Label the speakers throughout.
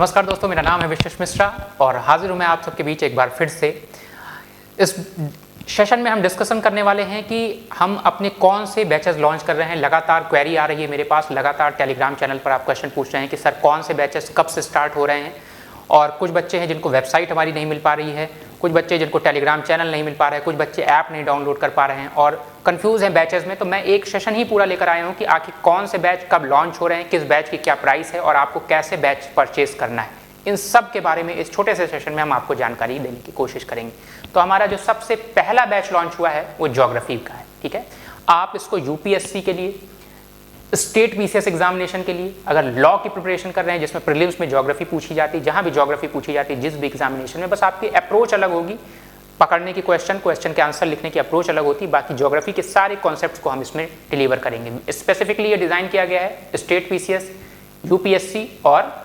Speaker 1: नमस्कार दोस्तों, मेरा नाम है विशेष मिश्रा और हाजिर हूँ मैं आप सबके बीच एक बार फिर से। इस सेशन में हम डिस्कशन करने वाले हैं कि हम अपने कौन से बैचेस लॉन्च कर रहे हैं। लगातार क्वेरी आ रही है मेरे पास, लगातार टेलीग्राम चैनल पर आप क्वेश्चन पूछ रहे हैं कि सर कौन से बैचेस कब से स्टार्ट हो रहे हैं। और कुछ बच्चे हैं जिनको वेबसाइट हमारी नहीं मिल पा रही है, कुछ बच्चे जिनको टेलीग्राम चैनल नहीं मिल पा रहा है, कुछ बच्चे ऐप नहीं डाउनलोड कर पा रहे हैं और कंफ्यूज हैं बैचेस में। तो मैं एक सेशन ही पूरा लेकर आया हूँ कि आखिर कौन से बैच कब लॉन्च हो रहे हैं, किस बैच की क्या प्राइस है और आपको कैसे बैच परचेज करना है। इन सब के बारे में इस छोटे से सेशन में हम आपको जानकारी देने की कोशिश करेंगे। तो हमारा जो सबसे पहला बैच लॉन्च हुआ है वो ज्योग्राफी का है। ठीक है, आप इसको यूपीएससी के लिए, स्टेट बीसीएस एग्जामिनेशन के लिए, अगर लॉ की प्रिपरेशन कर रहे हैं जिसमें प्रीलिम्स में ज्योग्राफी पूछी जाती है, जहां भी ज्योग्राफी पूछी जाती है जिस भी एग्जामिनेशन में, बस आपकी अप्रोच अलग होगी, पकड़ने की क्वेश्चन के आंसर लिखने की अप्रोच अलग होती है। बाकी ज्योग्राफी के सारे कॉन्सेप्ट्स को हम इसमें डिलीवर करेंगे। स्पेसिफिकली ये डिजाइन किया गया है स्टेट बीसीएस, यूपीएससी और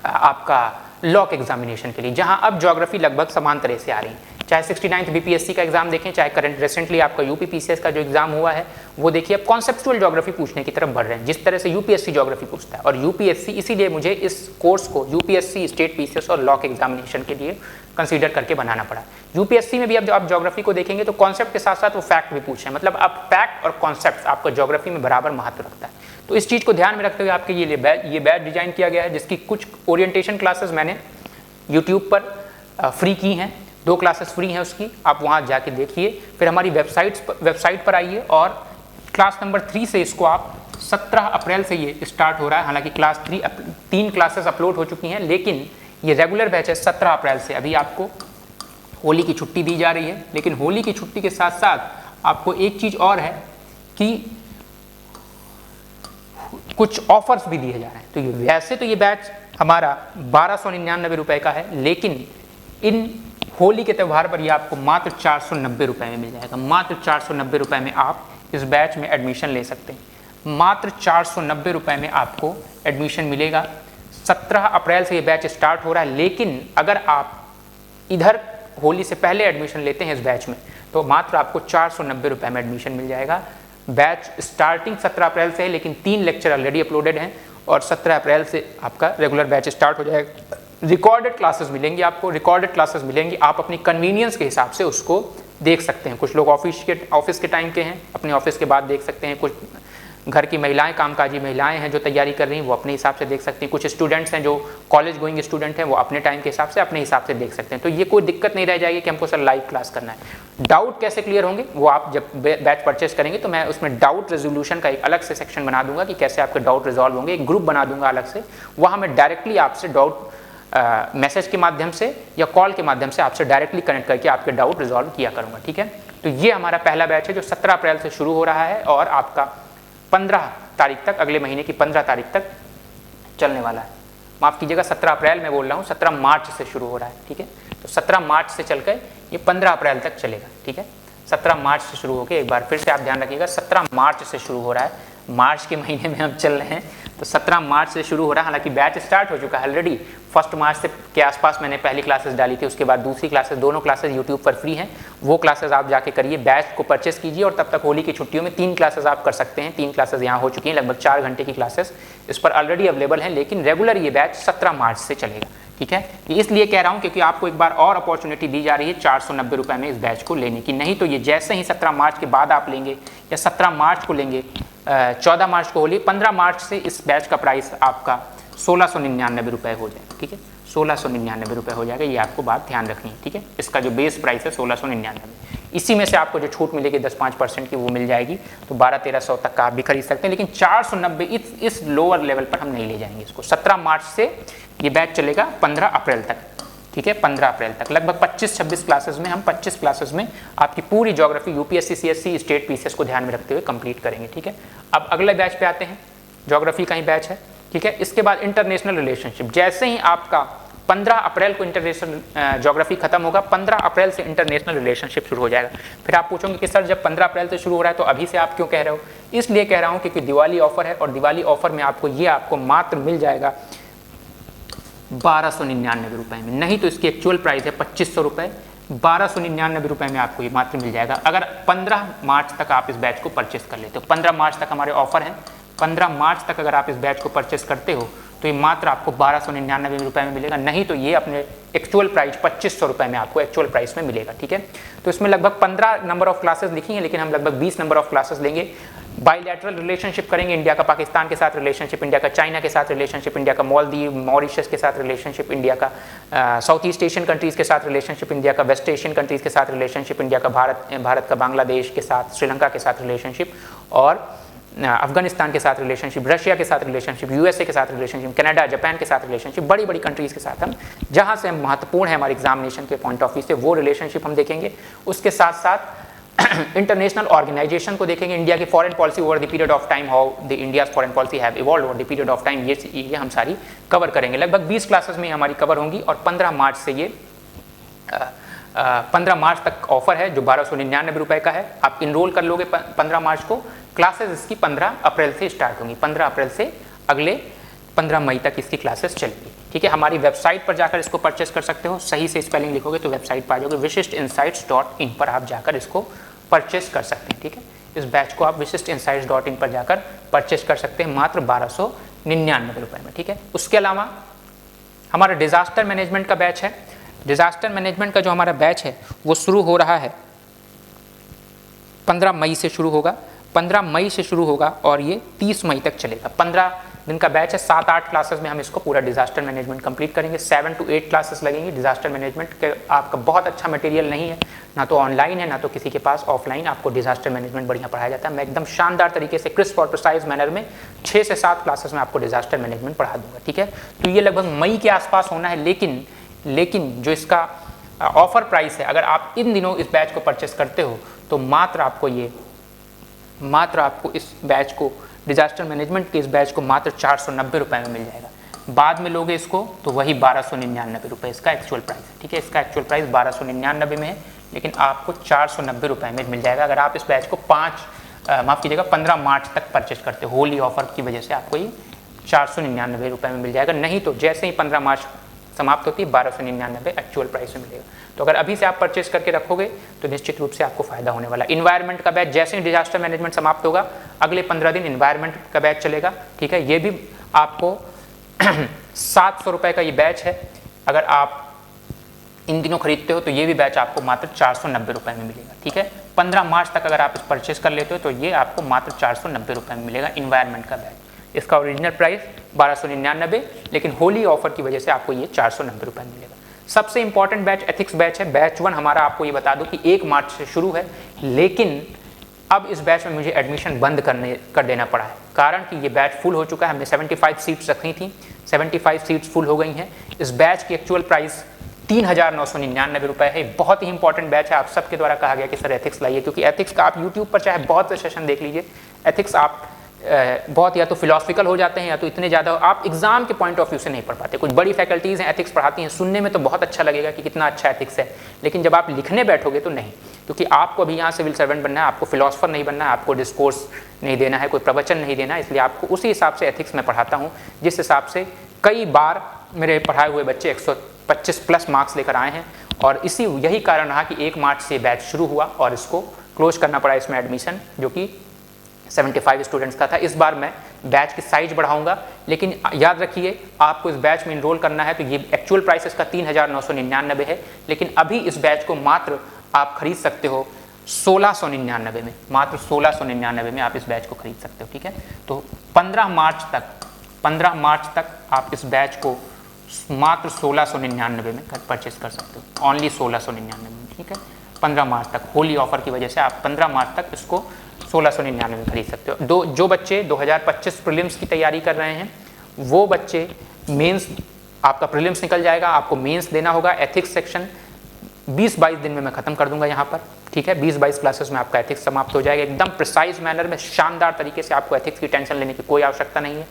Speaker 1: आपका लॉ के एग्जामिनेशन के लिए, जहां अब ज्योग्राफी लगभग समान तरह से आ रही है। चाहे 69th बीपीएससी का एग्जाम देखें, चाहे करंट रिसेंटली आपका यूपीपीसीएस का जो एग्जाम हुआ है वो देखिए, अब कॉन्सेप्चुअल ज्योग्राफी पूछने की तरफ बढ़ रहे हैं, जिस तरह से यूपीएससी ज्योग्राफी पूछता है। और यूपीएससी इसीलिए मुझे इस कोर्स को यूपीएससी, स्टेट बीसीएस और लॉ के एग्जामिनेशन के लिए कंसीडर करके बनाना पड़ा। यूपीएससी में भी अब आप ज्योग्राफी को देखेंगे तो कॉन्सेप्ट के साथ साथ वो फैक्ट भी पूछे हैं, मतलब अब फैक्ट और कॉन्सेप्ट आपको ज्योग्राफी में बराबर महत्व रखता है। तो इस चीज़ को ध्यान में रखते हुए आपके ये बैच डिजाइन किया गया है, जिसकी कुछ ओरिएंटेशन क्लासेस मैंने यूट्यूब पर फ्री की हैं। 2 क्लासेस फ्री हैं उसकी, आप वहाँ जाके देखिए। फिर हमारी वेबसाइट पर आइए और क्लास नंबर 3 से इसको आप 17 अप्रैल से ये स्टार्ट हो रहा है। हालांकि क्लास 3 क्लासेस अपलोड हो चुकी हैं, लेकिन ये रेगुलर बैच है 17 अप्रैल से। अभी आपको होली की छुट्टी दी जा रही है, लेकिन होली की छुट्टी के साथ साथ आपको एक चीज़ और है कि कुछ ऑफर्स भी दिए जा रहे हैं। तो ये वैसे तो ये बैच हमारा 1299 रुपये का है, लेकिन इन होली के त्यौहार पर ये आपको मात्र 490 रुपये में मिल जाएगा। मात्र 490 रुपये में आप इस बैच में एडमिशन ले सकते हैं। मात्र 490 रुपये में आपको एडमिशन मिलेगा। 17 अप्रैल से ये बैच स्टार्ट हो रहा है, लेकिन अगर आप इधर होली से पहले एडमिशन लेते हैं इस बैच में तो मात्र आपको 490 रुपये में एडमिशन मिल जाएगा। बैच स्टार्टिंग 17 अप्रैल से है, लेकिन 3 लेक्चर ऑलरेडी अपलोडेड हैं और 17 अप्रैल से आपका रेगुलर बैच स्टार्ट हो जाएगा। रिकॉर्डेड क्लासेस मिलेंगी आपको, रिकॉर्डेड क्लासेस मिलेंगी, आप अपनी कन्वीनियंस के हिसाब से उसको देख सकते हैं। कुछ लोग ऑफिस के टाइम के हैं, अपने ऑफिस के बाद देख सकते हैं। कुछ घर की महिलाएं, कामकाजी महिलाएं हैं जो तैयारी कर रही हैं, वो अपने हिसाब से देख सकती हैं। कुछ स्टूडेंट्स हैं जो कॉलेज गोइंग स्टूडेंट हैं, वो अपने टाइम के हिसाब से अपने हिसाब से देख सकते हैं। तो ये कोई दिक्कत नहीं रह जाएगी कि हमको सर लाइव क्लास करना है। डाउट कैसे क्लियर होंगे वो आप जब बैच परचेस करेंगे तो मैं उसमें डाउट रेजोल्यूशन का एक अलग से सेक्शन बना दूंगा कि कैसे आपके डाउट रिजॉल्व होंगे। एक ग्रुप बना दूंगा अलग से, वहाँ मैं डायरेक्टली आपसे डाउट मैसेज के माध्यम से या कॉल के माध्यम से आपसे डायरेक्टली कनेक्ट करके आपके डाउट रिजॉल्व किया करूँगा। ठीक है, तो ये हमारा पहला बैच है जो 17 अप्रैल से शुरू हो रहा है और आपका 15 तारीख तक, अगले महीने की 15 तारीख तक चलने वाला है। माफ़ कीजिएगा, 17 अप्रैल में बोल रहा हूँ, 17 मार्च से शुरू हो रहा है। ठीक है, तो 17 मार्च से चलकर ये 15 अप्रैल तक चलेगा। ठीक है, 17 मार्च से शुरू होकर, एक बार फिर से आप ध्यान रखिएगा, 17 मार्च से शुरू हो रहा है। मार्च के महीने में हम चल रहे हैं, तो 17 मार्च से शुरू हो रहा है। हालांकि बैच स्टार्ट हो चुका है ऑलरेडी। 1 मार्च से के आसपास मैंने पहली क्लासेस डाली थी, उसके बाद दूसरी क्लासेस, दोनों क्लासेस यूट्यूब पर फ्री हैं। वो क्लासेस आप जाके करिए, बैच को परचेस कीजिए और तब तक होली की छुट्टियों में 3 क्लासेस आप कर सकते हैं। 3 क्लासेस यहाँ हो चुकी हैं, लगभग 4 घंटे की क्लासेस इस पर ऑलरेडी अवेलेबल हैं, लेकिन रेगुलर ये बैच 17 मार्च से चलेगा। ठीक है, ये इसलिए कह रहा हूँ क्योंकि आपको एक बार और अपॉर्चुनिटी दी जा रही है 490 रुपये में इस बैच को लेने की। नहीं तो ये जैसे ही 17 मार्च के बाद आप लेंगे या 17 मार्च को लेंगे, 14 मार्च को होली, 15 मार्च से इस बैच का प्राइस आपका 1699 रुपये हो जाएगा। ठीक है, 1699 रुपये हो जाएगा, ये आपको बात ध्यान रखनी है। ठीक है, इसका जो बेस प्राइस है 1699, इसी में से आपको जो छूट मिलेगी 10-5% की वो मिल जाएगी, तो 1200-1300 तक का आप भी खरीद सकते हैं। लेकिन 490 इस लोअर लेवल पर हम नहीं ले जाएंगे इसको। 17 मार्च से ये बैच चलेगा 15 अप्रैल तक। ठीक है, 15 अप्रैल तक लगभग 25-26 क्लासेस में, हम 25 क्लासेस में आपकी पूरी geography UPSC, CSC, state PCS को ध्यान में रखते हुए कंप्लीट करेंगे। ठीक है, अब अगले बैच पे आते हैं, ज्योग्राफी का ही बैच है। ठीक है, इसके बाद इंटरनेशनल रिलेशनशिप। जैसे ही आपका 15 अप्रैल को इंटरनेशनल ज्योग्राफी खत्म होगा, 15 अप्रैल से इंटरनेशनल रिलेशनशिप शुरू हो जाएगा। फिर आप पूछोगे कि सर जब 15 अप्रैल से शुरू हो रहा है तो अभी से आप क्यों कह रहे हो? इसलिए कह रहा हूँ क्योंकि दिवाली ऑफर है और दिवाली ऑफर में आपको मात्र मिल जाएगा 1299 रुपये में। नहीं तो इसकी एक्चुअल प्राइस है 2500 रुपये। 1299 रुपये में आपको ये मात्र मिल जाएगा अगर 15 मार्च तक आप इस बैच को परचेस कर लेते हो। 15 मार्च तक हमारे ऑफर हैं। 15 मार्च तक अगर आप इस बैच को परचेस करते हो तो ये मात्र आपको 1299 रुपये में मिलेगा, नहीं तो ये अपने एक्चुअल प्राइस 2500 रुपये में आपको एक्चुअल प्राइस में मिलेगा। ठीक है, तो इसमें लगभग 15 नंबर ऑफ क्लासेस लिखी हैं, लेकिन हम लगभग 20 नंबर ऑफ क्लासेस लेंगे। बायलैटरल रिलेशनशिप करेंगे, इंडिया का पाकिस्तान के साथ रिलेशनशिप, इंडिया का चाइना के साथ रिलेशनशिप, इंडिया का मालदीव मॉरिशस के साथ रिलेशनशिप, इंडिया का साउथ ईस्ट एशियन कंट्रीज़ के साथ रिलेशनशिप, इंडिया का वेस्ट एशियन कंट्रीज़ के साथ रिलेशनशिप, इंडिया का भारत का बांग्लादेश के साथ, श्रीलंका के साथ रिलेशनशिप, और अफगानिस्तान के साथ रिलेशनशिप, रशिया के साथ रिलेशनशिप, यूएसए के साथ रिलेशनशिप, कनाडा जापान के साथ रिलेशनशिप, बड़ी बड़ी कंट्रीज़ के साथ हम जहाँ से हम महत्वपूर्ण है हमारे एग्जामिनेशन के पॉइंट ऑफ व्यू से वो रिलेशनशिप हम देखेंगे। उसके साथ साथ इंटरनेशनल ऑर्गेनाइजेशन को देखेंगे, इंडिया की foreign policy over the period of time, how the India's foreign policy have evolved over the period of time, ये हम सारी कवर करेंगे। लगभग 20 क्लासेस में हमारी कवर होंगी और 15 मार्च से ये 15 मार्च तक ऑफर है जो 1299 रुपये का है। आप इनरोल कर लोगे 15 मार्च को। क्लासेस इसकी 15 अप्रैल से स्टार्ट होंगी, 15 अप्रैल से अगले 15 मई तक इसकी क्लासेस चलेंगी। ठीक है, हमारी वेबसाइट पर जाकर इसको परचेस कर सकते हो, सही से स्पेलिंग लिखोगे तो वेबसाइट पर आ जाओगे, vishistinsights.in पर आप जाकर इसको परचेस कर सकते हैं। ठीक है, इस बैच को आप vishistinsights.in पर जाकर परचेस कर सकते हैं मात्र 1299 रुपये में। ठीक है, उसके अलावा हमारा डिजास्टर मैनेजमेंट का बैच है। डिजास्टर मैनेजमेंट का जो हमारा बैच है वो शुरू हो रहा है 15 मई से शुरू होगा, 15 मई से शुरू होगा और ये 30 मई तक चलेगा। 15 दिन का बैच है, 7-8 क्लासेस में हम इसको पूरा डिजास्टर मैनेजमेंट कंप्लीट करेंगे। 7 to 8 क्लासेस लगेंगी। डिजास्टर मैनेजमेंट के आपका बहुत अच्छा मटेरियल नहीं है, ना तो ऑनलाइन है ना तो किसी के पास ऑफलाइन आपको डिजास्टर मैनेजमेंट बढ़िया पढ़ाया जाता है। मैं एकदम शानदार तरीके से क्रिस्प और प्रिसाइज मैनर में 6 से 7 क्लासेस में आपको डिजास्टर मैनेजमेंट पढ़ा दूंगा। ठीक है, तो ये लगभग मई के आसपास होना है, लेकिन जो इसका ऑफर प्राइस है, अगर आप इन दिनों इस बैच को परचेस करते हो तो मात्र आपको इस बैच को, डिजास्टर मैनेजमेंट के इस बैच को मात्र 490 रुपये में मिल जाएगा। बाद में लोगे इसको तो वही 1299 रुपये इसका एक्चुअल प्राइस है। ठीक है, इसका एक्चुअल प्राइस 1299 में है, लेकिन आपको 490 रुपये में मिल जाएगा अगर आप इस बैच को 15 मार्च तक परचेस करते हो। होली ऑफर की वजह से आपको ये 499 रुपये में मिल जाएगा, नहीं तो जैसे ही 15 मार्च समाप्त होती है 1299 एक्चुअल प्राइस में मिलेगा। तो अगर अभी से आप परचेस करके रखोगे तो निश्चित रूप से आपको फायदा होने वाला। इन्वायरमेंट का बैच जैसे ही डिजास्टर मैनेजमेंट समाप्त होगा अगले 15 दिन इन्वायरमेंट का बैच चलेगा। ठीक है, ये भी आपको 700 रुपये का ये बैच है। अगर आप इन दिनों खरीदते हो तो ये भी बैच आपको मात्र 490 रुपये में मिलेगा। ठीक है, 15 मार्च तक अगर आप इस परचेस कर लेते हो तो ये आपको मात्र 490 रुपये में मिलेगा इन्वायरमेंट का बैच। इसका ओरिजिनल प्राइस 1299, लेकिन होली ऑफर की वजह से आपको ये 490 रुपये में मिलेगा। सबसे इंपॉर्टेंट बैच एथिक्स बैच है। बैच 1 हमारा आपको ये बता दूं कि 1 मार्च से शुरू है, लेकिन अब इस बैच में मुझे एडमिशन बंद कर देना पड़ा है, कारण कि ये बैच फुल हो चुका है। हमने 75 सीट्स रखी थी, 75 सीट्स फुल हो गई हैं। इस बैच की एक्चुअल प्राइस 3999 रुपये है। बहुत ही इंपॉर्टेंट बैच है। आप सबके द्वारा कहा गया कि सर एथिक्स लाइए, क्योंकि एथिक्स का आप यूट्यूब पर चाहे बहुत से सेशन देख लीजिए, एथिक्स आप बहुत या तो फिलोसफिकल हो जाते हैं या तो इतने ज़्यादा आप एग्जाम के पॉइंट ऑफ व्यू से नहीं पढ़ पाते। कुछ बड़ी फैकल्टीज़ हैं एथिक्स पढ़ाती हैं, सुनने में तो बहुत अच्छा लगेगा कि कितना अच्छा एथिक्स है, लेकिन जब आप लिखने बैठोगे तो नहीं, क्योंकि आपको अभी यहाँ सिविल सर्वेंट बनना है, आपको फिलोसफर नहीं बनना है, आपको डिस्कोर्स नहीं देना है, कोई प्रवचन नहीं देना है। इसलिए आपको उसी हिसाब से एथिक्स में पढ़ाता हूँ, जिस हिसाब से कई बार मेरे पढ़ाए हुए बच्चे 125 प्लस मार्क्स लेकर आए हैं। और यही कारण रहा कि 1 मार्च से बैच शुरू हुआ और इसको क्लोज करना पड़ा, इसमें एडमिशन जो कि 75 स्टूडेंट्स का था। इस बार मैं बैच की साइज बढ़ाऊंगा, लेकिन याद रखिए आपको इस बैच में इनरोल करना है तो ये एक्चुअल प्राइस इसका 3999 है, लेकिन अभी इस बैच को मात्र आप खरीद सकते हो 1699 में, मात्र 1699 में आप इस बैच को खरीद सकते हो। ठीक है, तो 15 मार्च तक आप इस बैच को मात्र 1699 में परचेस कर सकते हो, ओनली 1699 में। ठीक है, 15 मार्च तक होली ऑफर की वजह से आप 15 मार्च तक इसको 1699 में खरीद सकते हो। जो बच्चे 2025 प्रीलिम्स की तैयारी कर रहे हैं वो बच्चे मेंस, आपका प्रीलिम्स निकल जाएगा, आपको मेंस देना होगा। एथिक्स सेक्शन 20-22 दिन में मैं ख़त्म कर दूंगा यहाँ पर। ठीक है, 20-22 क्लासेस में आपका एथिक्स समाप्त हो जाएगा। एकदम प्रिसाइज मैनर में शानदार तरीके से, आपको एथिक्स की टेंशन लेने की कोई आवश्यकता नहीं है।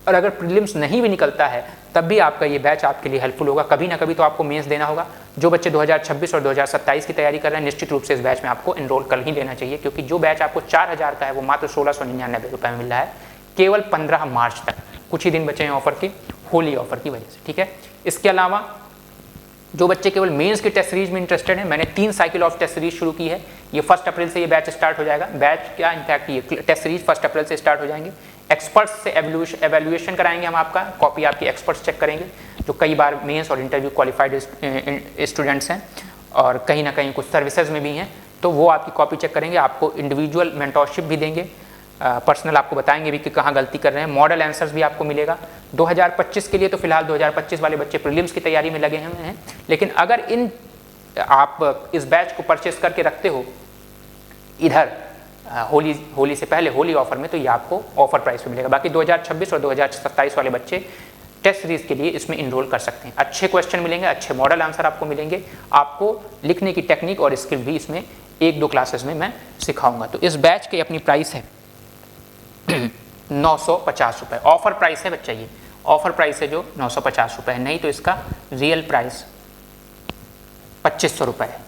Speaker 1: और अगर प्रीलिम्स नहीं भी निकलता है तब भी आपका ये बैच आपके लिए हेल्पफुल होगा। कभी ना कभी तो आपको मेंस देना होगा। जो बच्चे 2026 और 2027 की तैयारी कर रहे हैं निश्चित रूप से इस बैच में आपको इनरोल कर ही लेना चाहिए, क्योंकि जो बैच आपको 4000 का है वो मात्र 1699 रुपये में मिल रहा है केवल 15 मार्च तक। कुछ ही दिन बचे हैं ऑफर के, होली ऑफर की वजह से। ठीक है, इसके अलावा जो बच्चे केवल मेंस की टेस्ट सीरीज में इंटरेस्टेड हैं, मैंने 3 साइकिल ऑफ टेस्ट सीरीज शुरू की है। ये 1 अप्रैल से ये बैच स्टार्ट हो जाएगा। बैच क्या, इनफैक्ट ये टेस्ट सीरीज 1 अप्रैल से स्टार्ट हो जाएंगे। एक्सपर्ट्स से एवेल्यूएशन कराएंगे हम, आपका कॉपी आपकी एक्सपर्ट्स चेक करेंगे, जो कई बार मेंस और इंटरव्यू क्वालिफाइड स्टूडेंट्स हैं और कहीं ना कहीं कुछ सर्विसेज में भी हैं, तो वो आपकी कॉपी चेक करेंगे, आपको इंडिविजुअल मेंटोरशिप भी देंगे, पर्सनल आपको बताएंगे भी कि कहाँ गलती कर रहे हैं, मॉडल आंसर्स भी आपको मिलेगा। 2025 के लिए तो फिलहाल 2025 वाले बच्चे प्रीलिम्स की तैयारी में लगे हुए हैं, लेकिन अगर इन आप इस बैच को परचेस करके रखते हो इधर होली से पहले, होली ऑफर में, तो ये आपको ऑफर प्राइस पे मिलेगा। बाकी 2026 और 2027 वाले बच्चे टेस्ट सीरीज के लिए इसमें इनरोल कर सकते हैं। अच्छे क्वेश्चन मिलेंगे, अच्छे मॉडल आंसर आपको मिलेंगे, आपको लिखने की टेक्निक और स्किल भी इसमें 1-2 क्लासेस में मैं सिखाऊंगा। तो इस बैच की अपनी प्राइस है 950 रुपये, ऑफर प्राइस है बच्चा, ये ऑफर प्राइस है जो 950 रुपये है, नहीं तो इसका रियल प्राइस 2500 रुपये है।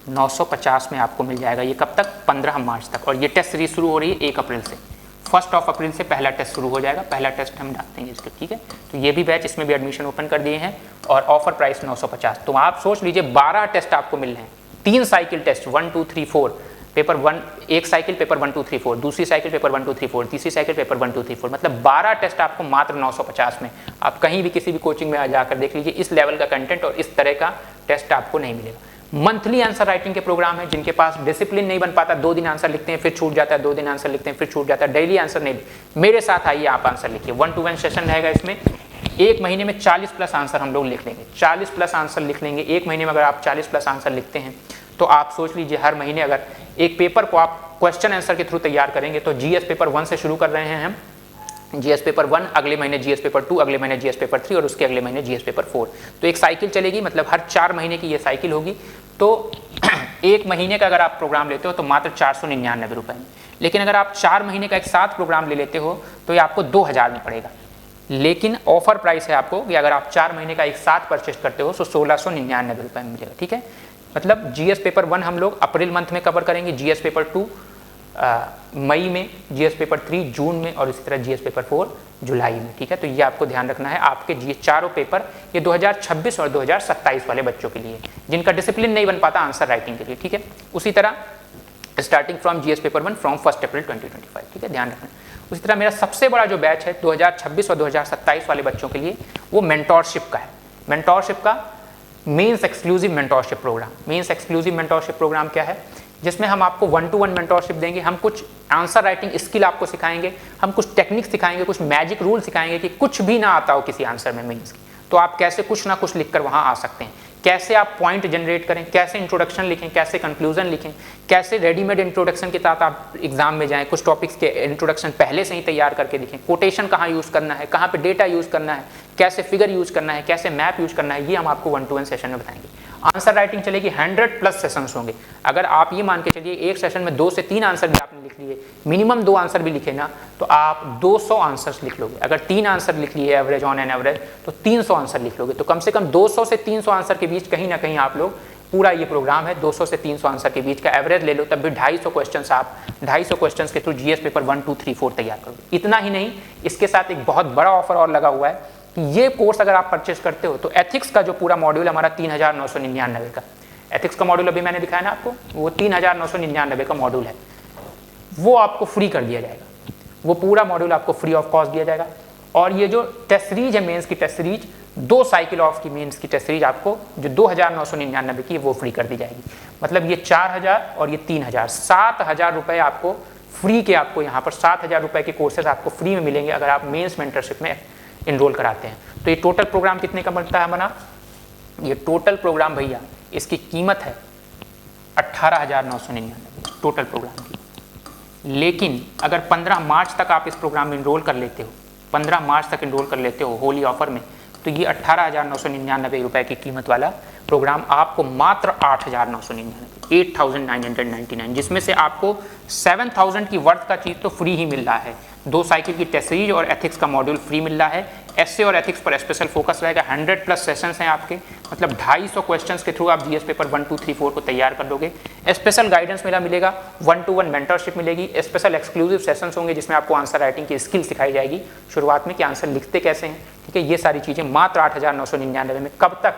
Speaker 1: 950 में आपको मिल जाएगा। ये कब तक? 15 मार्च तक। और ये टेस्ट सीरीज शुरू हो रही है 1 अप्रैल से, 1 अप्रैल से पहला टेस्ट शुरू हो जाएगा, पहला टेस्ट हम डाल देंगे इसका, ठीक है। तो ये भी बैच, इसमें भी एडमिशन ओपन कर दिए हैं और ऑफर प्राइस 950। तो आप सोच लीजिए 12 टेस्ट आपको मिल रहे हैं, 3 साइकिल टेस्ट 1 2 3 4, पेपर 1 एक साइकिल पेपर 1 2 3 4, दूसरी साइकिल पेपर 1 2 3 4, तीसरी साइकिल पेपर 1 2 3 4, मतलब 12 टेस्ट आपको मात्र 950 में। आप कहीं भी किसी भी कोचिंग में जाकर देख लीजिए, इस लेवल का कंटेंट और इस तरह का टेस्ट आपको नहीं मिलेगा। मंथली आंसर राइटिंग के प्रोग्राम है, जिनके पास डिसिप्लिन नहीं बन पाता, 2 दिन आंसर लिखते हैं फिर छूट जाता है, 2 दिन आंसर लिखते हैं फिर छूट जाता है, डेली आंसर नहीं, मेरे साथ आइए आप आंसर लिखिए। 1-to-1 सेशन रहेगा इसमें, 1 महीने में 40+ आंसर हम लोग लिख लेंगे, 40+ आंसर लिख लेंगे। 1 महीने में अगर आप 40+ आंसर लिखते हैं तो आप सोच लीजिए हर महीने अगर एक पेपर को आप क्वेश्चन आंसर के थ्रू तैयार करेंगे, तो जीएस पेपर 1 से शुरू कर रहे हैं हम, जीएस पेपर 1, अगले महीने जीएस पेपर 2, अगले महीने जीएस पेपर 3 और उसके अगले महीने जीएस पेपर 4। तो एक साइकिल चलेगी, मतलब हर 4 महीने की ये साइकिल होगी। तो 1 महीने का अगर आप प्रोग्राम लेते हो तो मात्र 499 रुपये में, लेकिन अगर आप 4 महीने का एक साथ प्रोग्राम ले लेते हो तो ये आपको 2000 में पड़ेगा। लेकिन ऑफर प्राइस है आपको कि अगर आप 4 महीने का एक साथ परचेज करते हो तो 1699 रुपये में मिलेगा, ठीक है। मतलब जीएस पेपर 1 हम लोग अप्रैल मंथ में कवर करेंगे, जीएस पेपर 2 मई में, जीएस पेपर 3 जून में और इसी तरह जीएस पेपर 4 जुलाई में, ठीक है। तो ये आपको ध्यान रखना है, आपके ये चारों पेपर ये 2026 और 2027 वाले बच्चों के लिए, जिनका डिसिप्लिन नहीं बन पाता आंसर राइटिंग के लिए, ठीक है। उसी तरह starting from GS paper 1 from 1 अप्रैल 2025, ठीक है, ध्यान रखना। उसी तरह मेरा सबसे बड़ा जो बैच है 2026 और 2027 वाले बच्चों के लिए, वो मेंटोरशिप का है। मेंटोरशिप का mains exclusive mentorship programme. Mains exclusive mentorship programme क्या है? जिसमें हम आपको 1-to-1 मेंटोरशिप देंगे, हम कुछ आंसर राइटिंग स्किल आपको सिखाएंगे, हम कुछ टेक्निक सिखाएंगे, कुछ मैजिक रूल सिखाएंगे कि कुछ भी ना आता हो किसी आंसर में मेंस की, तो आप कैसे कुछ ना कुछ लिखकर वहाँ आ सकते हैं, कैसे आप पॉइंट जनरेट करें, कैसे इंट्रोडक्शन लिखें, कैसे कंक्लूजन लिखें, कैसे रेडीमेड इंट्रोडक्शन के साथ आप एग्जाम में जाएं, कुछ टॉपिक्स के इंट्रोडक्शन पहले से ही तैयार करके लिखें, कोटेशन कहाँ यूज़ करना है, कहाँ पे डेटा यूज़ करना है, कैसे फिगर यूज़ करना है, कैसे मैप यूज़ करना है, ये हम आपको 1-to-1 सेशन में बताएंगे। आंसर राइटिंग चलेगी, 100+ सेशंस होंगे। अगर आप ये मान के चलिए एक सेशन में 2 से 3 आंसर भी आपने लिख लिए, मिनिमम 2 आंसर भी लिखे ना, तो आप 200 आंसर्स लिख लोगे। अगर 3 आंसर लिख लिए एवरेज ऑन एन एवरेज, तो 300 आंसर लिख लोगे। तो कम से कम 200 से 300 आंसर के बीच कहीं ना कहीं आप लोग, पूरा ये प्रोग्राम है 200 से 300 आंसर के बीच का एवरेज ले लो, तब भी 250 क्वेश्चन आप 250 क्वेश्चन के थ्रू जीएस पेपर 1, 2, 3, 4 तैयार करोगे। इतना ही नहीं, इसके साथ एक बहुत बड़ा ऑफर और लगा हुआ है कि ये कोर्स अगर आप परचेस करते हो तो एथिक्स का जो पूरा मॉड्यूल हमारा 3999 का, एथिक्स का मॉड्यूल अभी मैंने दिखाया ना आपको, वो 3999 का मॉड्यूल है, वो आपको फ्री कर दिया जाएगा। वो पूरा मॉड्यूल आपको फ्री ऑफ कॉस्ट दिया जाएगा। और ये जो टेस्ट सीरीज है मेंस की टेस्ट सीरीज, 2 साइकिल ऑफ की मेंस की टेस्ट सीरीज आपको जो 2999 की, वो फ्री कर दी जाएगी। मतलब ये 4000 और ये 3000, 7000 रुपये आपको फ्री के, आपको यहाँ पर 7000 रुपये के कोर्सेज आपको फ्री में मिलेंगे अगर आप मेंस मेंटरशिप में इनरोल कराते हैं। तो ये टोटल प्रोग्राम कितने का बनता है बना? ये टोटल प्रोग्राम भैया, इसकी कीमत है 18,999 टोटल प्रोग्राम की। लेकिन अगर 15 मार्च तक आप इस प्रोग्राम में इनरोल कर लेते हो, 15 मार्च तक इनरोल कर लेते हो होली ऑफर में, तो ये 18,999 रुपये की कीमत वाला प्रोग्राम आपको मात्र 8,999, जिसमें से आपको 7,000 की वर्थ का चीज़ तो फ्री ही मिल रहा है। 2 साइकिल की टेस्ट सीरीज और एथिक्स का मॉड्यूल फ्री मिल रहा है। एसए और एथिक्स पर स्पेशल फोकस रहेगा। 100+ सेशंस हैं आपके, मतलब 250 क्वेश्चंस के थ्रू आप जीएस पेपर 1, 2, 3, 4 को तैयार कर दोगे। स्पेशल गाइडेंस मेरा मिलेगा, 1-to-1 मेंटरशिप मिलेगी, स्पेशल एक्सक्लूसिव सेशंस होंगे जिसमें आपको आंसर राइटिंग की स्किल सिखाई जाएगी शुरुआत में कि आंसर लिखते कैसे हैं, ठीक है। ये सारी चीज़ें मात्र 8,999 में। कब तक?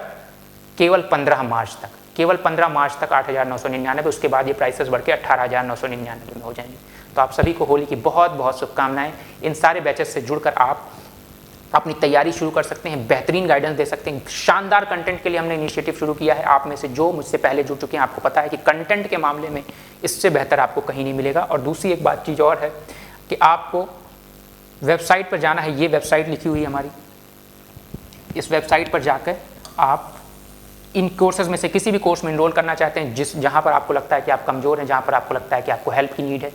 Speaker 1: केवल 15 मार्च तक। केवल 15 मार्च तक 8,999, उसके बाद ये प्राइसेस बढ़ के 18,999 में हो जाएंगे। तो आप सभी को होली की बहुत बहुत शुभकामनाएं। इन सारे बैचेस से जुड़कर आप अपनी तैयारी शुरू कर सकते हैं, बेहतरीन गाइडेंस दे सकते हैं। शानदार कंटेंट के लिए हमने इनिशिएटिव शुरू किया है। आप में से जो मुझसे पहले जुड़ चुके हैं आपको पता है कि कंटेंट के मामले में इससे बेहतर आपको कहीं नहीं मिलेगा। और दूसरी एक बात चीज़ और है कि आपको वेबसाइट पर जाना है, ये वेबसाइट लिखी हुई है हमारी, इस वेबसाइट पर जाकर आप इन कोर्सेज में से किसी भी कोर्स में इनरोल करना चाहते हैं जहाँ पर आपको लगता है कि आप कमज़ोर हैं, जहाँ पर आपको लगता है कि आपको हेल्प की नीड है,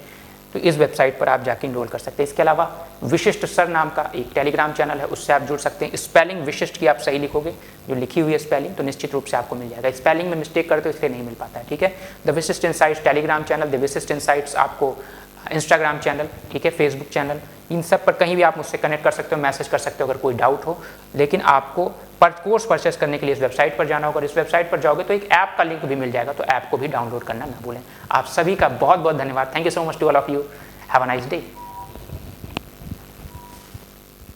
Speaker 1: तो इस वेबसाइट पर आप जाके इनरोल कर सकते हैं। इसके अलावा विशिष्ट सर नाम का एक टेलीग्राम चैनल है, उससे आप जुड़ सकते हैं। स्पेलिंग विशिष्ट की आप सही लिखोगे, जो लिखी हुई है स्पेलिंग, तो निश्चित रूप से आपको मिल जाएगा। स्पेलिंग में मिस्टेक करते हो इसलिए नहीं मिल पाता है, ठीक है। द विशिष्ट इनसाइट्स टेलीग्राम चैनल, द विशिष्ट इनसाइट्स आपको इंस्टाग्राम चैनल, ठीक है, फेसबुक चैनल, इन सब पर कहीं भी आप मुझसे कनेक्ट कर सकते हो, मैसेज कर सकते हो अगर कोई डाउट हो। लेकिन आपको कोर्स परचेस करने के लिए इस वेबसाइट पर जाना होगा। इस वेबसाइट पर जाओगे तो एक ऐप का लिंक भी मिल जाएगा, तो ऐप को भी डाउनलोड करना ना भूलें। आप सभी का बहुत बहुत धन्यवाद। Thank you so much to all of you. Have a nice day.